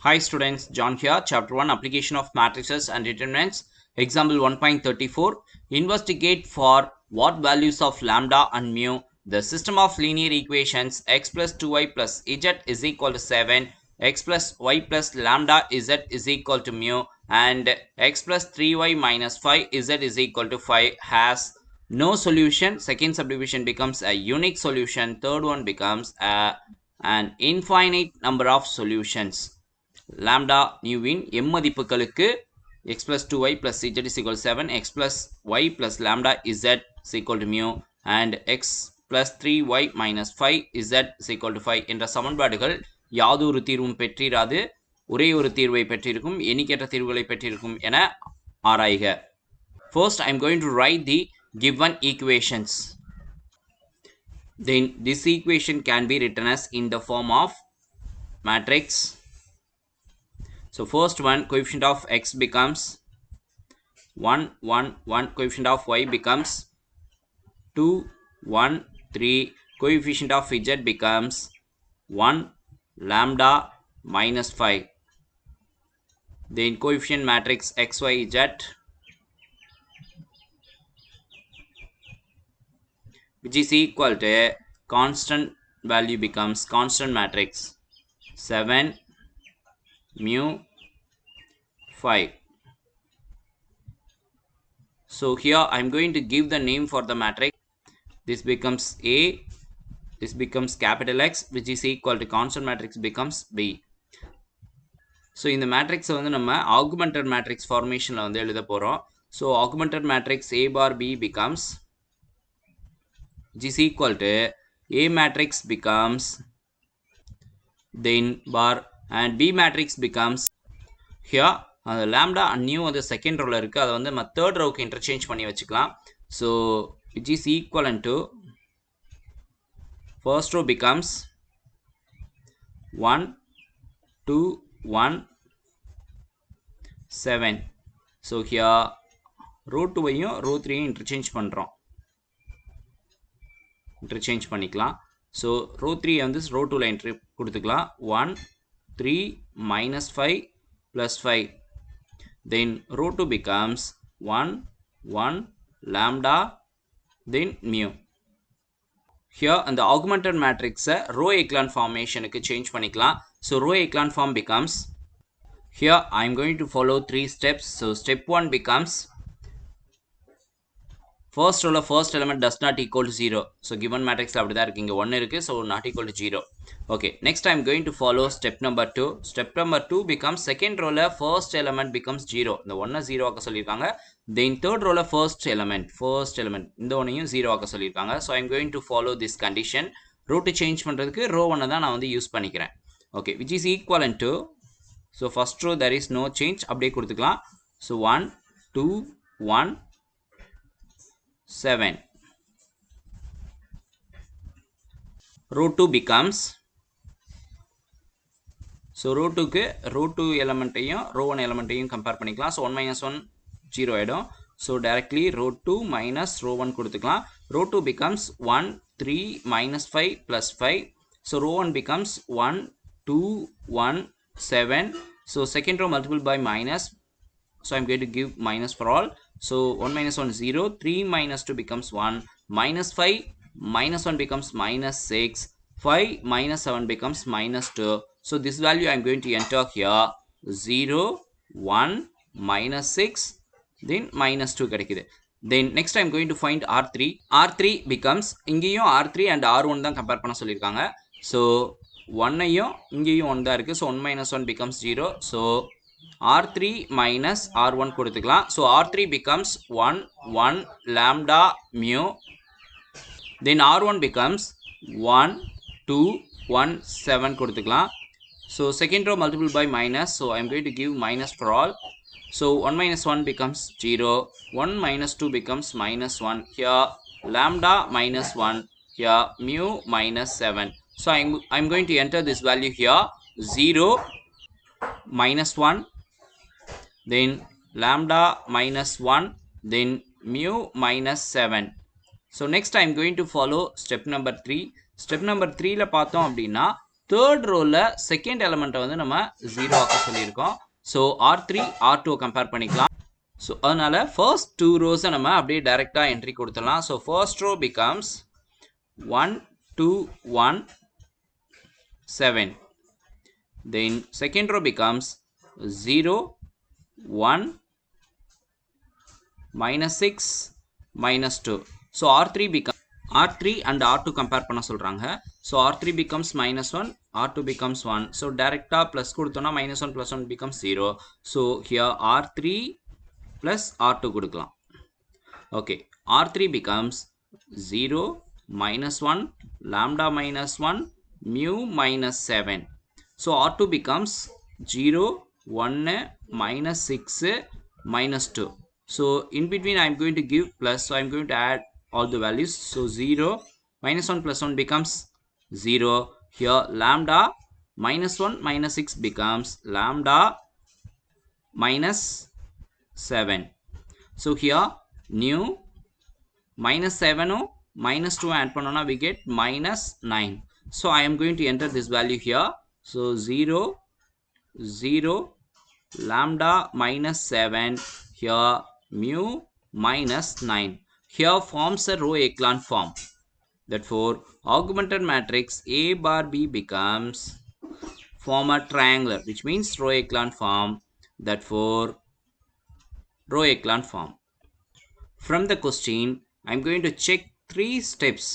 Hi students, John here. Chapter 1 Application of Matrices and Determinants. Example 1.34. Investigate for what values of lambda and mu the system of linear equations x plus 2y plus z is equal to 7, x plus y plus lambda z is equal to mu, and x plus 3y minus 5z is equal to 5 has no solution. Second subdivision becomes a unique solution. Third one becomes an infinite number of solutions. Lambda muவின் m மதிப்புகளுக்கு x plus 2y plus z is equal to 7, x plus y plus lambda z is equal to mu, and x plus 3y minus 5 z is equal to 5 என்ற சமன்பாடுகள் யாதொரு தீர்வும் பெற்றிராது, ஒரே ஒரு தீர்வை பெற்றிருக்கும், எண்ணிக்கையற்ற தீர்வுகளை பெற்றிருக்கும் என ஆராய்க. First, I am going to write the given equations. Then this equation can be written as in the form of matrix. So first one, coefficient of x becomes 1, 1, 1. Coefficient of y becomes 2, 1, 3. Coefficient of z becomes 1, lambda minus 5. Then coefficient matrix x, y, z, which is equal to constant value becomes constant matrix 7, mu 5. So here I am going to give the name for the matrix. This becomes A, this becomes capital X, which is equal to constant matrix becomes B. So in the matrix வந்து நம்ம augmented matrix formation வந்து எழுத போறோம். So augmented matrix A bar B becomes, which is equal to A matrix becomes, then bar, and B matrix becomes, here lambda and mu வந்து second rowல இருக்கு, அதை வந்து நம்ம third rowக்கு interchange பண்ணி வச்சுக்கலாம். So which is equivalent to first row becomes 1, 2, 1, 7. So here row 2 ஐயும் row 3 ஐயும் interchange பண்ணுறோம், interchange பண்ணிக்கலாம். So row 3 வந்து row 2ல entry கொடுத்துக்கலாம். 1, 3 minus 5 plus 5. Then row 2 becomes 1, 1, lambda, then mu. Here and the augmented matrix row echelon formation க்கு change பண்ணிக்கலாம். So row echelon form becomes, here I am going to follow 3 steps. So step 1 becomes, first row first element does not equal to 0. So given matrix அப்படிதான் இருக்கு, இங்க 1 இருக்கு, so not equal to 0. Okay, next I am going to follow step number 2. Step number 2 becomes second row first element becomes 0. இந்த 1 0 ஆக்க சொல்லிருக்காங்க. Then third row first element இந்த ஒன்னையும் 0 ஆக்க சொல்லிருக்காங்க. So I am going to follow this condition. row to change பண்றதுக்கு row 1 தான் நான் வந்து யூஸ் பண்ணிக்கிறேன். Okay, which is equivalent to, so first row there is no change, அப்படியே கொடுத்துக்கலாம். So 1, 2, 1, 7. row 2 becomes, so row 2 க்கு row 2 element ஐயும் row 1 element ஐயும் compare பண்ணிக்கலாம். So 1 minus 1 0 ஆயிடும். So directly row 2 minus row 1 கொடுத்துக்கலாம். row 2 becomes 1, 3 minus 5 plus 5. So row 1 becomes 1, 2, 1, 7. So second row multiplied by minus. So I am going to give minus for all. So 1 minus 1 0, 3 minus 2 becomes 1, minus 5 minus 1 becomes minus 6, 5 minus 7 becomes minus 2. So this value I am going to enter here, 0, 1, minus 6, then minus 2 கிடைக்குது. Then next I am going to find R3. R3 becomes, இங்கேயும் R3 and R1 தான் compare பண்ண சொல்லிருக்காங்க. So 1 ஐயும் இங்கேயும் 1 தான் இருக்கு. So 1 minus 1 becomes 0. So R3 minus R1 கொடுத்துக்கலாம். So R3 becomes 1, 1, lambda mu. Then R1 becomes 1, 2, 1, 7 கொடுத்துக்கலாம். So second row multiplied by minus. So I am going to give minus for all. So 1 minus 1 becomes 0. 1 minus 2 becomes minus 1. Here lambda minus 1. Here mu minus 7. So I am going to enter this value here, 0, minus 1, then lambda minus 1, then mu minus 7. So next I am going to follow step number 3. Step number 3ல பார்த்தோம் அப்படின்னா third ரோவில் second எலமெண்ட்டை வந்து நம்ம 0 ஆக்க சொல்லியிருக்கோம். So R3 R2 compare பண்ணிக்கலாம். So அதனால் first 2 ரோஸை நம்ம அப்படியே டைரெக்டாக என்ட்ரி கொடுத்துடலாம். So first row becomes 1 2 1 7. Then second row becomes 0 1 minus 6 minus 2. So R3 becomes R3 and R2 compare பண்ண சொல்றாங்க. So R3 becomes minus 1, R2 becomes 1. So directa plus கொடுத்தோம்னா minus 1 plus 1 becomes 0. So here R3 plus R2 கொடுக்கலாம். Okay, R3 becomes 0 minus 1 lambda minus 1 mu minus 7. So R2 becomes 0 1 minus 6 minus 2. So in between I am going to give plus, so I am going to add all the values. So 0 minus 1 plus 1 becomes 0. Here lambda minus 1 minus 6 becomes lambda minus 7. So here new minus 7 minus 2 add பண்ணோம்னா we get minus 9. So I am going to enter this value here. So 0 0 lambda minus 7, here mu minus 9. Here forms a row echelon form. Therefore augmented matrix A bar B becomes form a triangular, which means row echelon form. Therefore row echelon form. From the question I am going to check 3 steps.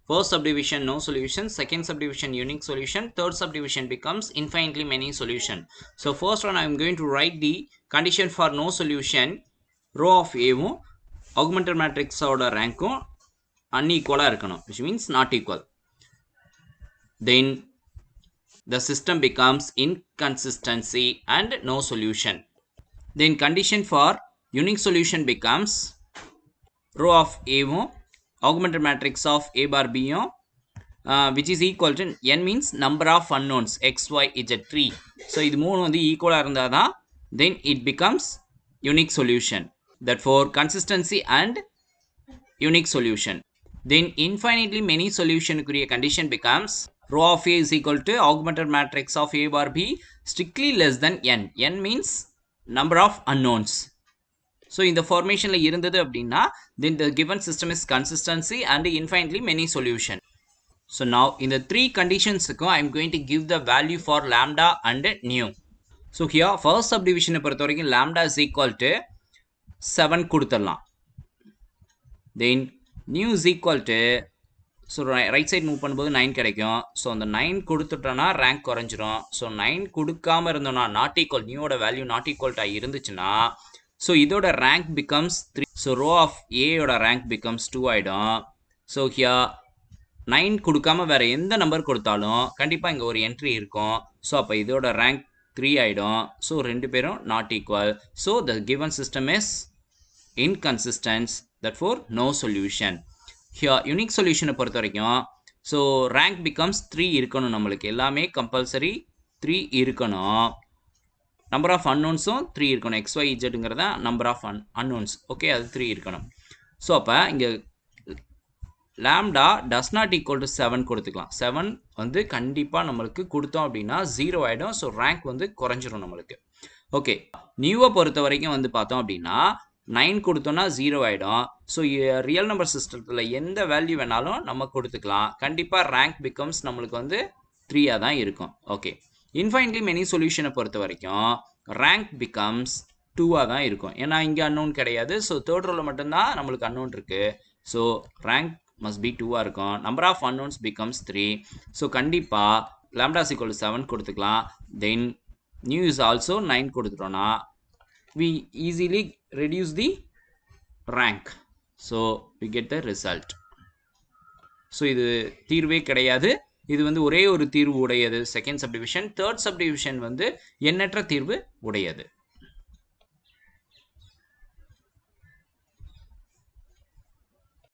First subdivision no solution, second subdivision unique solution, third subdivision becomes infinitely many solution. So first one I am going to write the condition for no solution. Row of A augmented matrix oda rank unequal irukkanum, which means not equal. Then the system becomes inconsistency and no solution. Then condition for unique solution becomes row of A augmented matrix of A bar B which is equal to n means number of unknowns x, y, z 3. So இது மூணு வந்து ஈக்குவலா இருந்தாதான் then it becomes unique solution. Therefore consistency and unique solution. Then infinitely many solution kuரிய condition becomes row of A is equal to augmented matrix of A bar B strictly less than n. n means number of unknowns. So in the formation la irundhathu appadina then the given system is consistency and infinitely many solution. So now in the 3 conditions I am going to give the value for lambda and nu. So here first subdivision பொறுத்தவரைக்கும் lambda is equal to 7 கொடுத்துடலாம். Then nu is equal to, so right side move பண்ணும்போது 9 கிடைக்கும். So அந்த 9 கொடுத்துட்டோம்னா rank குறைஞ்சிரும். So 9 கொடுக்காம இருந்தோம்னா not equal, nu ஓட value not equal to இருந்துச்சுன்னா so இதோட rank becomes 3. So row of A ஓட rank becomes 2 ஆயிடும். So here 9 கொடுக்காம வேற எந்த நம்பர் கொடுத்தாலும் கண்டிப்பா இங்க ஒரு என்ட்ரி இருக்கும். So அப்ப இதோட rank 3 ஆயிடும். So ரெண்டு பேரும் not equal. So the given system is inconsistent. Therefore no solution. Here unique solution பொறுத்த வரைக்கும் so rank becomes 3 இருக்கணும், நம்மளுக்கு எல்லாமே compulsory 3 இருக்கணும். number of unknowns 3 இருக்கணும், x, y, z ங்கிறதா number of unknowns. Okay, அது 3 இருக்கணும். ஸோ அப்போ இங்கே lambda does not equal to 7 கொடுத்துக்கலாம். 7 வந்து கண்டிப்பாக நம்மளுக்கு கொடுத்தோம் அப்படின்னா 0 ஆகிடும். ஸோ ரேங்க் வந்து குறைஞ்சிரும் நம்மளுக்கு. ஓகே, நியூவை பொறுத்த வரைக்கும் வந்து பார்த்தோம் அப்படின்னா 9 கொடுத்தோம்னா 0 ஆகிடும். ஸோ ரியல் நம்பர் சிஸ்டத்தில் எந்த வேல்யூ வேணாலும் நம்ம கொடுத்துக்கலாம். கண்டிப்பாக ரேங்க் பிகம்ஸ் நம்மளுக்கு வந்து 3 தான் இருக்கும். ஓகே, infinitely many solution பொறுத்த வரைக்கும் rank becomes 2 தான் இருக்கும். ஏன்னா இங்கே unknown கிடையாது. ஸோ தேர்ட் ரோவில் மட்டும்தான் நம்மளுக்கு unknown இருக்கு. ஸோ rank must be 2 இருக்கும். number of unknowns becomes 3. So கண்டிப்பாக lambda is equal to 7 கொடுத்துக்கலாம். then nu is also 9 கொடுத்துட்டோம்னா we easily reduce the rank. so we get the result. So இது தீர்வே கிடையாது. இது வந்து ஒரே ஒரு தீர்வு உடையது செகண்ட் சப்டிவிஷன். தேர்ட் சப்டிவிஷன் வந்து எண்ணற்ற தீர்வு உடையது.